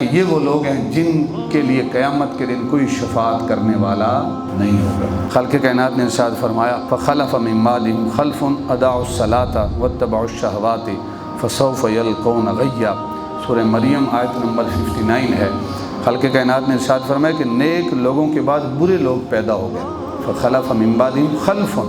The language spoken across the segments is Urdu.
یہ وہ لوگ ہیں جن کے لیے قیامت کے دن کوئی شفاعت کرنے والا نہیں ہوگا۔ خالق کائنات نے ارشاد فرمایا فخلف من بعدهم خلف اضاعوا الصلاة واتبعوا الشهوات فسوف يلقون غیا۔ سورہ مریم آیت نمبر 59 ہے۔ خالق کائنات نے ارشاد فرمایا کہ نیک لوگوں کے بعد برے لوگ پیدا ہو گئے۔ فخلف من بعدهم خلف،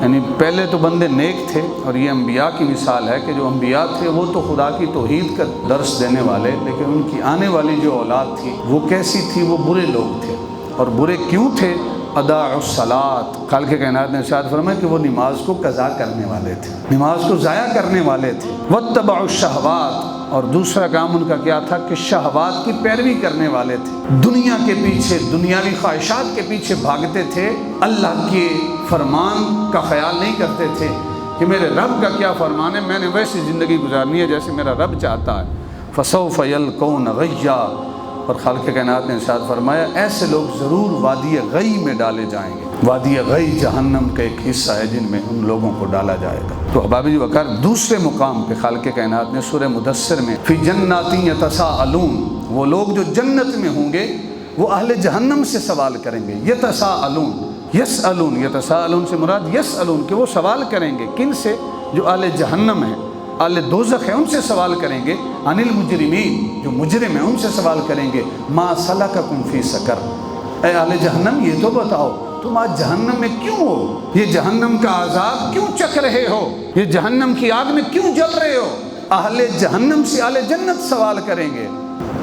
یعنی پہلے تو بندے نیک تھے، اور یہ انبیاء کی مثال ہے کہ جو انبیاء تھے وہ تو خدا کی توحید کا درس دینے والے، لیکن ان کی آنے والی جو اولاد تھی وہ کیسی تھی؟ وہ برے لوگ تھے۔ اور برے کیوں تھے؟ اضاعوا الصلاۃ۔ خالق کائنات نے ارشاد فرمایا کہ وہ نماز کو قضا کرنے والے تھے، نماز کو ضائع کرنے والے تھے۔ واتبعوا الشہوات، اور دوسرا کام ان کا کیا تھا کہ شہوات کی پیروی کرنے والے تھے، دنیا کے پیچھے، دنیاوی خواہشات کے پیچھے بھاگتے تھے، اللہ کے فرمان کا خیال نہیں کرتے تھے کہ میرے رب کا کیا فرمان ہے، میں نے ویسی زندگی گزارنی ہے جیسے میرا رب چاہتا ہے۔ فسوف یلقون غیا، اور خالق کائنات نے ارشاد فرمایا ایسے لوگ ضرور وادی غی میں ڈالے جائیں گے۔ وادی غی جہنم کا ایک حصہ ہے جن میں ان لوگوں کو ڈالا جائے گا۔ تو احباب وقار دوسرے مقام پہ خالق کائنات نے سورہ مدثر میں فی جنات یتساءلون، وہ لوگ جو جنت میں ہوں گے وہ اہل جہنم سے سوال کریں گے۔ یتساءلون، یسألون، یتساءلون سے مراد یسألون کہ وہ سوال کریں گے کن سے؟ جو اہل جہنم ہیں، اہل دوزخ ہیں، ان سے سوال کریں گے۔ عن المجرمین، جو مجرم ہیں ان سے سوال کریں گے۔ ما سلککم فی سقر، اے اہل جہنم یہ تو بتاؤ تم آج جہنم میں کیوں ہو؟ یہ جہنم کا عذاب کیوں چکھ رہے ہو؟ یہ جہنم کی آگ میں کیوں جل رہے ہو؟ اہل جہنم سے اہل جنت سوال کریں گے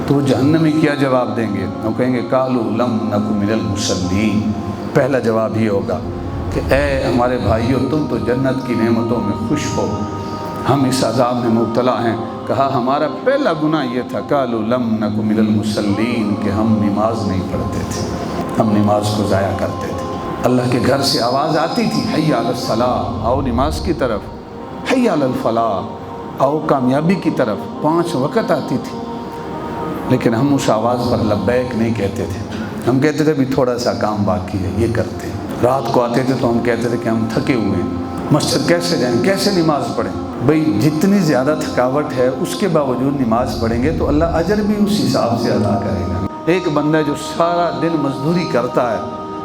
تو وہ جہنمی کیا جواب دیں گے؟ وہ کہیں گے قالوا لم نک من المصلین۔ پہلا جواب یہ ہوگا کہ اے ہمارے بھائیو تم تو جنت کی نعمتوں میں خوش ہو، ہم اس عذاب میں مبتلا ہیں۔ کہا ہمارا پہلا گناہ یہ تھا قالوا لم نک من المصلین کہ ہم نماز نہیں پڑھتے تھے، ہم نماز کو ضائع کرتے تھے۔ اللہ کے گھر سے آواز آتی تھی حی علی الصلاۃ، آؤ نماز کی طرف، حی علی الفلاح، آؤ کامیابی کی طرف، 5 وقت آتی تھی، لیکن ہم اس آواز پر لبیک نہیں کہتے تھے۔ ہم کہتے تھے بھی تھوڑا سا کام باقی ہے، یہ کرتے ہیں۔ رات کو آتے تھے تو ہم کہتے تھے کہ ہم تھکے ہوئے ہیں، مسجد کیسے جائیں، کیسے نماز پڑھیں؟ بھئی جتنی زیادہ تھکاوٹ ہے اس کے باوجود نماز پڑھیں گے تو اللہ اجر بھی اس حساب سے ادا کرے گا۔ ایک بندہ جو سارا دن مزدوری کرتا ہے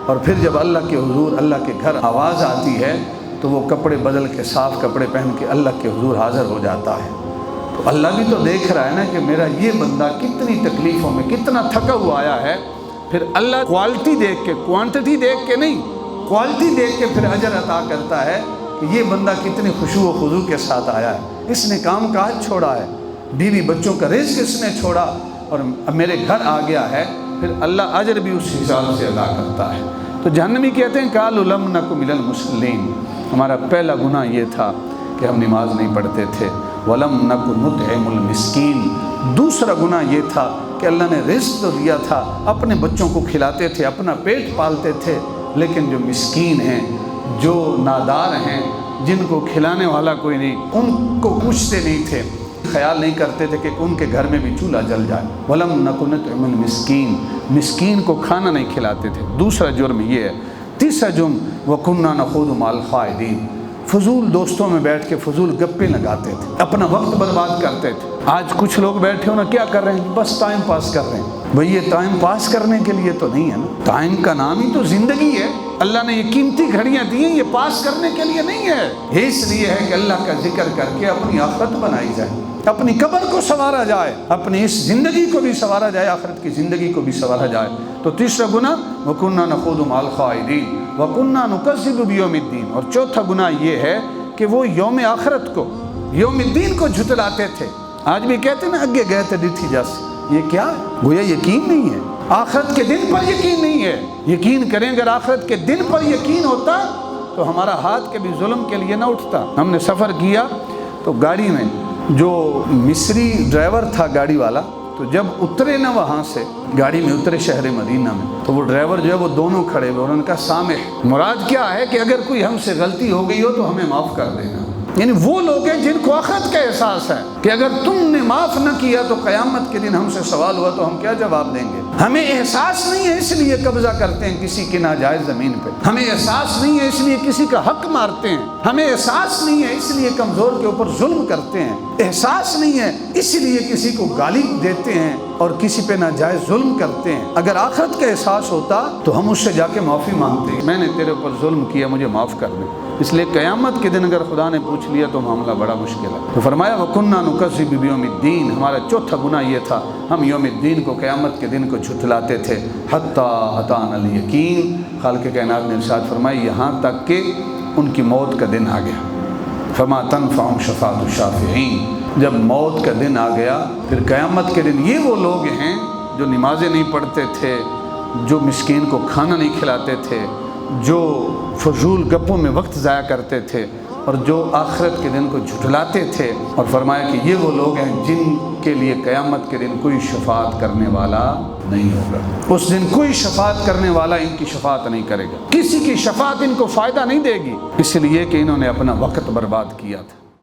اور پھر جب اللہ کے حضور، اللہ کے گھر آواز آتی ہے تو وہ کپڑے بدل کے، صاف کپڑے پہن کے اللہ کے حضور حاضر ہو جاتا ہے، تو اللہ بھی تو دیکھ رہا ہے نا کہ میرا یہ بندہ کتنی تکلیفوں میں، کتنا تھکا ہوا آیا ہے۔ پھر اللہ کوالٹی دیکھ کے، کوانٹٹی دیکھ کے نہیں، کوالٹی دیکھ کے پھر اجر عطا کرتا ہے کہ یہ بندہ کتنی خشوع و خضوع کے ساتھ آیا ہے، اس نے کام کاج چھوڑا ہے، بیوی بچوں کا رزق اس نے چھوڑا اور میرے گھر آ گیا ہے، پھر اللہ اجر بھی اس حساب سے ادا کرتا ہے۔ تو جہنمی کہتے ہیں قالوا لم نک من المصلین، ہمارا پہلا گناہ یہ تھا کہ ہم نماز نہیں پڑھتے تھے۔ ولم نک نطعم المسکین، دوسرا گناہ یہ تھا کہ اللہ نے رزق تو دیا تھا، اپنے بچوں کو کھلاتے تھے، اپنا پیٹ پالتے تھے، لیکن جو مسکین ہیں، جو نادار ہیں، جن کو کھلانے والا کوئی نہیں، ان کو پوچھتے نہیں تھے، خیال نہیں کرتے تھے کہ ان کے گھر میں بھی چولہا جل جائے۔ وَلَمْ نَكُ نُطْعِمُ الْمِسْكِينَ، مسکین کو کھانا نہیں کھلاتے تھے۔ دوسرا جرم یہ ہے۔ تیسرا جرم وَكُنَّا نَخُوضُ مَعَ الْخَائِضِينَ، فضول دوستوں میں بیٹھ کے فضول گپیں لگاتے تھے، اپنا وقت برباد کرتے تھے۔ آج کچھ لوگ بیٹھے ہونا کیا کر رہے ہیں؟ بس ٹائم پاس کر رہے ہیں۔ بھئی یہ ٹائم پاس کرنے کے لیے تو نہیں ہے نا، ٹائم کا نام ہی تو زندگی ہے۔ اللہ نے یہ قیمتی گھڑیاں دی ہیں، یہ پاس کرنے کے لیے نہیں ہے، یہ اس لیے ہے کہ اللہ کا ذکر کر کے اپنی آخرت بنائی جائے، اپنی قبر کو سنوارا جائے، اپنی اس زندگی کو بھی سنوارا جائے، آخرت کی زندگی کو بھی سنوارا جائے۔ تو تیسرا گناہ وَكُنَّا نَخُوضُ مَعَ الْخَائِضِينَ وَكُنَّا نُكَذِّبُ بِيَوْمِ الدِّينِ، اور چوتھا گناہ یہ ہے کہ وہ یوم آخرت کو، یوم الدین کو جھٹلاتے تھے۔ آج بھی کہتے ہیں نا اگے گئے تھے ڈٹھی جس، یہ کیا ہے؟ گویا یقین نہیں ہے، آخرت کے دن پر یقین نہیں ہے۔ یقین کریں اگر آخرت کے دن پر یقین ہوتا تو ہمارا ہاتھ کبھی ظلم کے لیے نہ اٹھتا۔ ہم نے سفر کیا تو گاڑی میں جو مصری ڈرائیور تھا گاڑی والا، تو جب اترے نا وہاں سے گاڑی میں اترے شہر مدینہ میں، تو وہ ڈرائیور جو ہے وہ دونوں کھڑے ہوئے، انہوں نے کہا سامح، مراد کیا ہے کہ اگر کوئی ہم سے غلطی ہو گئی ہو تو ہمیں معاف کر دینا۔ یعنی وہ لوگ ہیں جن کو آخرت کا احساس ہے کہ اگر تم نے معاف نہ کیا تو قیامت کے دن ہم سے سوال ہوا تو ہم کیا جواب دیں گے۔ ہمیں احساس نہیں ہے اس لیے قبضہ کرتے ہیں کسی کی ناجائز زمین پہ، ہمیں احساس نہیں ہے اس لیے کسی کا حق مارتے ہیں، ہمیں احساس نہیں ہے اس لیے کمزور کے اوپر ظلم کرتے ہیں۔ احساس نہیں ہے، اس لیے کسی کو گالی دیتے ہیں اور کسی پہ ناجائز ظلم کرتے ہیں۔ اگر آخرت کا احساس ہوتا تو ہم اس سے جا کے معافی مانگتے ہیں، میں نے تیرے اوپر ظلم کیا، مجھے معاف کر دے۔ اس لیے قیامت کے دن اگر خدا نے پوچھ لیا تو معاملہ بڑا مشکل ہے۔ تو فرمایا وَكُنَّا نُكَذِّبُ بِيَوْمِ الدِّينِ، ہمارا چوتھا گناہ یہ تھا، ہم یوم الدین کو، قیامت کے دن کو جھٹلاتے تھے۔ حَتَّى أَتَانَا الْيَقِينُ، خالق کائنات نے ارشاد فرمائی یہاں تک کہ ان کی موت کا دن آ گیا۔ فَمَا تَنْفَعُهُمْ شَفَاعَةُ الشَّافِعِينَ، جب موت کا دن آ گیا پھر قیامت کے دن یہ وہ لوگ ہیں جو نمازیں نہیں پڑھتے تھے، جو مسکین کو کھانا نہیں کھلاتے تھے، جو فضول گپوں میں وقت ضائع کرتے تھے اور جو آخرت کے دن کو جھٹلاتے تھے، اور فرمایا کہ یہ وہ لوگ ہیں جن کے لیے قیامت کے دن کوئی شفاعت کرنے والا نہیں ہوگا۔ اس دن کوئی شفاعت کرنے والا ان کی شفاعت نہیں کرے گا، کسی کی شفاعت ان کو فائدہ نہیں دے گی، اس لیے کہ انہوں نے اپنا وقت برباد کیا تھا۔